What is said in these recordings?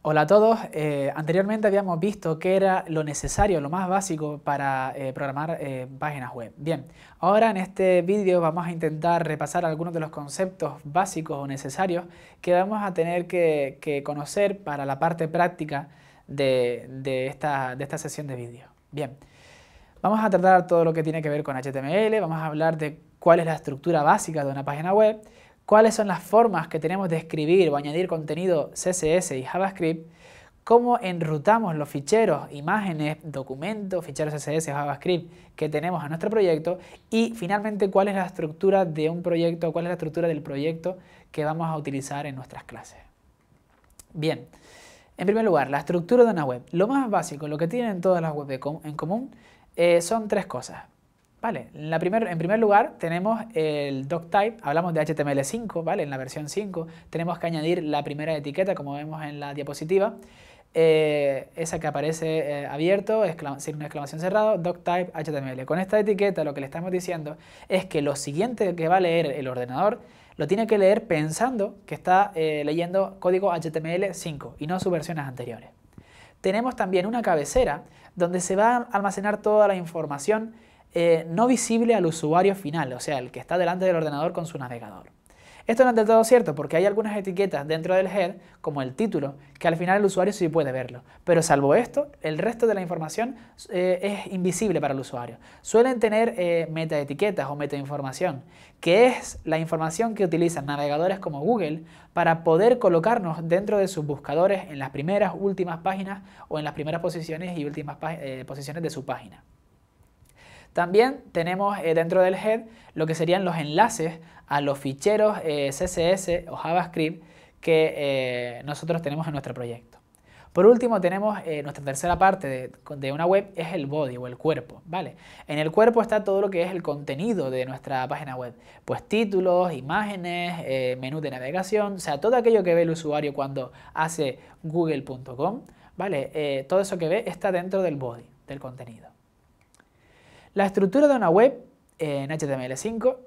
Hola a todos. Anteriormente habíamos visto qué era lo necesario, lo más básico para programar páginas web. Bien, ahora en este vídeo vamos a intentar repasar algunos de los conceptos básicos o necesarios que vamos a tener que conocer para la parte práctica de esta sesión de vídeo. Bien, vamos a tratar todo lo que tiene que ver con HTML, vamos a hablar de cuál es la estructura básica de una página web, cuáles son las formas que tenemos de escribir o añadir contenido CSS y JavaScript, cómo enrutamos los ficheros, imágenes, documentos, ficheros CSS o JavaScript que tenemos en nuestro proyecto y finalmente cuál es la estructura de un proyecto, cuál es la estructura del proyecto que vamos a utilizar en nuestras clases. Bien, en primer lugar, la estructura de una web. Lo más básico, lo que tienen todas las webs en común son tres cosas. Vale, en primer lugar tenemos el doctype, hablamos de HTML5, ¿vale? En la versión 5 tenemos que añadir la primera etiqueta, como vemos en la diapositiva, esa que aparece abierto, sin una exclamación cerrada, doctype HTML. Con esta etiqueta lo que le estamos diciendo es que lo siguiente que va a leer el ordenador lo tiene que leer pensando que está leyendo código HTML5 y no sus versiones anteriores. Tenemos también una cabecera donde se va a almacenar toda la información no visible al usuario final, o sea, el que está delante del ordenador con su navegador. Esto no es del todo cierto porque hay algunas etiquetas dentro del head, como el título, que al final el usuario sí puede verlo. Pero salvo esto, el resto de la información es invisible para el usuario. Suelen tener metaetiquetas o metainformación, que es la información que utilizan navegadores como Google para poder colocarnos dentro de sus buscadores en las primeras, últimas páginas o en las primeras posiciones y últimas posiciones de su página. También tenemos dentro del head lo que serían los enlaces a los ficheros CSS o JavaScript que nosotros tenemos en nuestro proyecto. Por último tenemos nuestra tercera parte de una web, es el body o el cuerpo, ¿vale? En el cuerpo está todo lo que es el contenido de nuestra página web, pues títulos, imágenes, menú de navegación, o sea, todo aquello que ve el usuario cuando hace google.com, ¿vale? Todo eso que ve está dentro del body, del contenido. La estructura de una web en HTML5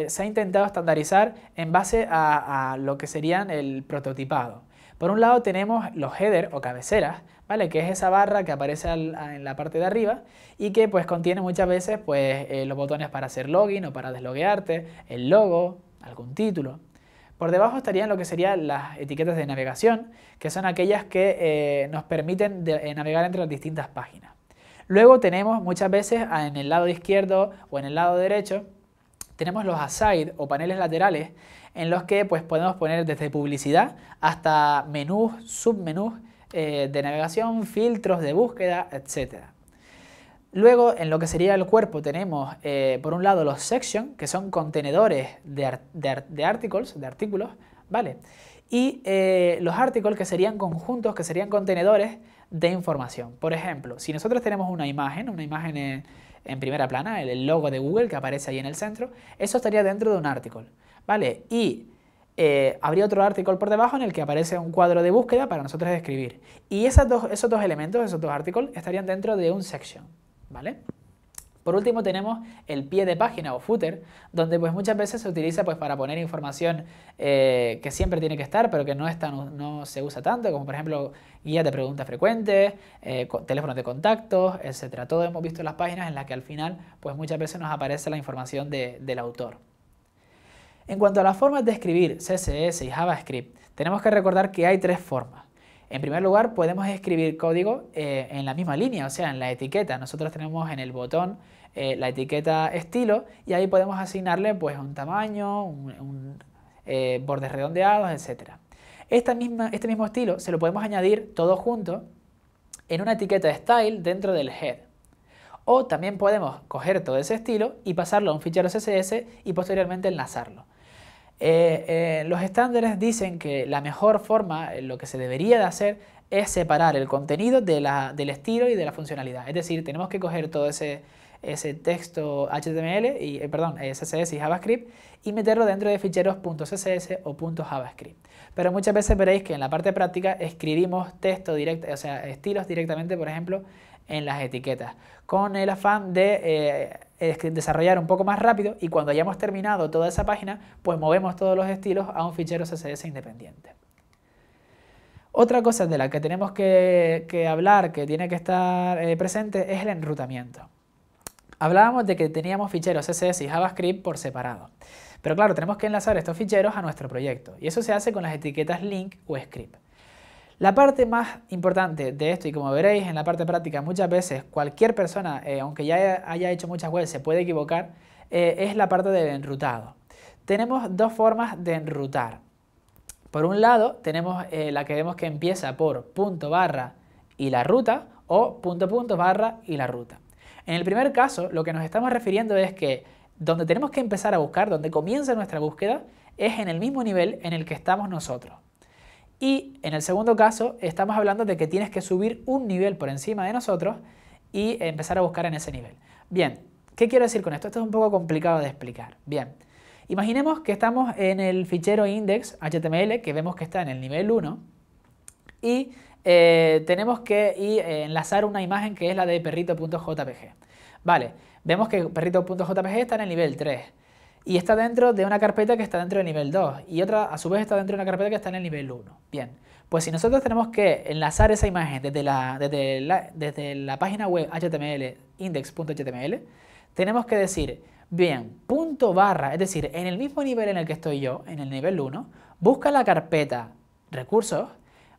se ha intentado estandarizar en base a lo que serían el prototipado. Por un lado tenemos los headers o cabeceras, ¿vale? Que es esa barra que aparece en la parte de arriba y que pues contiene muchas veces pues, los botones para hacer login o para desloguearte, el logo, algún título. Por debajo estarían lo que serían las etiquetas de navegación, que son aquellas que nos permiten navegar entre las distintas páginas. Luego tenemos muchas veces en el lado izquierdo o en el lado derecho, tenemos los aside o paneles laterales en los que pues, podemos poner desde publicidad hasta menús, submenús de navegación, filtros de búsqueda, etc. Luego en lo que sería el cuerpo tenemos por un lado los sections, que son contenedores de artículos, ¿vale? Y los articles que serían conjuntos, que serían contenedores de información. Por ejemplo, si nosotros tenemos una imagen en primera plana, el logo de Google que aparece ahí en el centro, eso estaría dentro de un artículo, ¿vale? Y habría otro artículo por debajo en el que aparece un cuadro de búsqueda para nosotros escribir. Y esos dos elementos, esos dos artículos, estarían dentro de un section, ¿vale? Por último tenemos el pie de página o footer, donde pues muchas veces se utiliza pues para poner información que siempre tiene que estar, pero que no se usa tanto, como por ejemplo guías de preguntas frecuentes, teléfonos de contactos, etc. Todo hemos visto en las páginas en las que al final pues muchas veces nos aparece la información del autor. En cuanto a las formas de escribir CSS y JavaScript, tenemos que recordar que hay tres formas. En primer lugar, podemos escribir código en la misma línea, o sea, en la etiqueta. Nosotros tenemos en el botón la etiqueta estilo y ahí podemos asignarle pues, un tamaño, bordes redondeados, etc. Este mismo estilo se lo podemos añadir todo junto en una etiqueta style dentro del head. O también podemos coger todo ese estilo y pasarlo a un fichero CSS y posteriormente enlazarlo. Los estándares dicen que la mejor forma, lo que se debería de hacer, es separar el contenido del estilo y de la funcionalidad. Es decir, tenemos que coger todo ese texto HTML, CSS y JavaScript y meterlo dentro de ficheros .css o .javascript. Pero muchas veces veréis que en la parte práctica escribimos texto directo, o sea, estilos directamente, por ejemplo, en las etiquetas, con el afán de desarrollar un poco más rápido y cuando hayamos terminado toda esa página, pues movemos todos los estilos a un fichero CSS independiente. Otra cosa de la que tenemos que hablar, que tiene que estar presente, es el enrutamiento. Hablábamos de que teníamos ficheros CSS y JavaScript por separado. Pero claro, tenemos que enlazar estos ficheros a nuestro proyecto. Y eso se hace con las etiquetas link o script. La parte más importante de esto, y como veréis en la parte práctica, muchas veces cualquier persona, aunque ya haya hecho muchas webs, se puede equivocar, es la parte del enrutado. Tenemos dos formas de enrutar. Por un lado, tenemos la que vemos que empieza por punto barra y la ruta, o punto punto barra y la ruta. En el primer caso, lo que nos estamos refiriendo es que donde tenemos que empezar a buscar, donde comienza nuestra búsqueda, es en el mismo nivel en el que estamos nosotros. Y en el segundo caso, estamos hablando de que tienes que subir un nivel por encima de nosotros y empezar a buscar en ese nivel. Bien, ¿qué quiero decir con esto? Esto es un poco complicado de explicar. Bien, imaginemos que estamos en el fichero index.html, que vemos que está en el nivel 1, y tenemos que enlazar una imagen que es la de perrito.jpg. Vale, vemos que perrito.jpg está en el nivel 3 y está dentro de una carpeta que está dentro del nivel 2 y otra a su vez está dentro de una carpeta que está en el nivel 1. Bien, pues si nosotros tenemos que enlazar esa imagen desde la página web HTML index.html, tenemos que decir, bien, punto barra, es decir, en el mismo nivel en el que estoy yo, en el nivel 1, busca la carpeta recursos,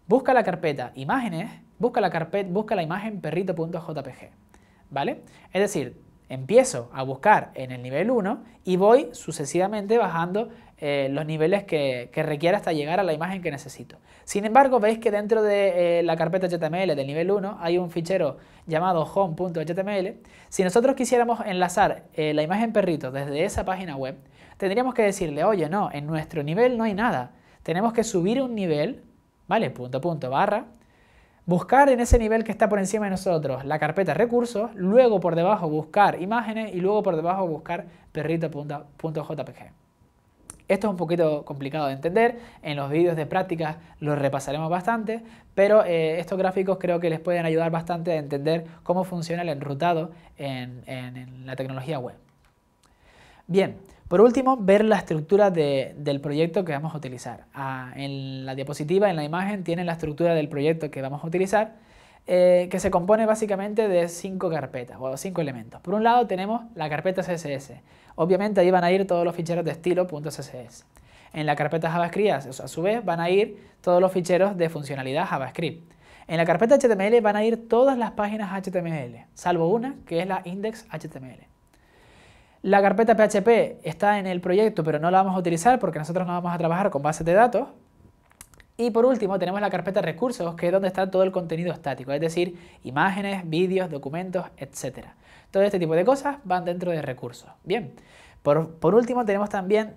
busca la carpeta imágenes, busca la imagen perrito.jpg, ¿vale? Es decir, empiezo a buscar en el nivel 1 y voy sucesivamente bajando los niveles que requiera hasta llegar a la imagen que necesito. Sin embargo, veis que dentro de la carpeta HTML del nivel 1 hay un fichero llamado home.html. Si nosotros quisiéramos enlazar la imagen perrito desde esa página web, tendríamos que decirle, oye, no, en nuestro nivel no hay nada. Tenemos que subir un nivel, ¿vale? Punto, punto, barra. Buscar en ese nivel que está por encima de nosotros la carpeta recursos, luego por debajo buscar imágenes y luego por debajo buscar perrito.jpg. Esto es un poquito complicado de entender, en los vídeos de práctica lo repasaremos bastante, pero estos gráficos creo que les pueden ayudar bastante a entender cómo funciona el enrutado en la tecnología web. Bien, por último, ver la estructura del proyecto que vamos a utilizar. En la diapositiva, en la imagen, tienen la estructura del proyecto que vamos a utilizar, que se compone básicamente de 5 carpetas o 5 elementos. Por un lado tenemos la carpeta CSS. Obviamente ahí van a ir todos los ficheros de estilo.css. En la carpeta JavaScript, a su vez, van a ir todos los ficheros de funcionalidad JavaScript. En la carpeta HTML van a ir todas las páginas HTML, salvo una que es la index.html. La carpeta PHP está en el proyecto, pero no la vamos a utilizar porque nosotros no vamos a trabajar con bases de datos. Y por último tenemos la carpeta recursos, que es donde está todo el contenido estático, es decir, imágenes, vídeos, documentos, etc. Todo este tipo de cosas van dentro de recursos. Bien, por último tenemos también,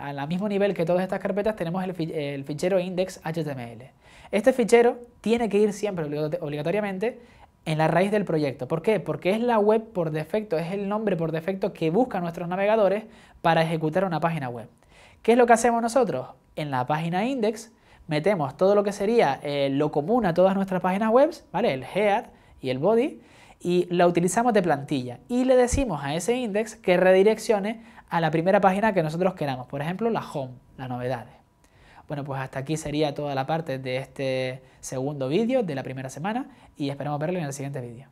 al mismo nivel que todas estas carpetas, tenemos el fichero index.html. Este fichero tiene que ir siempre obligatoriamente en la raíz del proyecto. ¿Por qué? Porque es la web por defecto, es el nombre por defecto que buscan nuestros navegadores para ejecutar una página web. ¿Qué es lo que hacemos nosotros? En la página index metemos todo lo que sería lo común a todas nuestras páginas web, ¿vale? El head y el body, y la utilizamos de plantilla. Y le decimos a ese index que redireccione a la primera página que nosotros queramos, por ejemplo, la home, las novedades. Bueno, pues hasta aquí sería toda la parte de este segundo vídeo de la primera semana y esperamos verlo en el siguiente vídeo.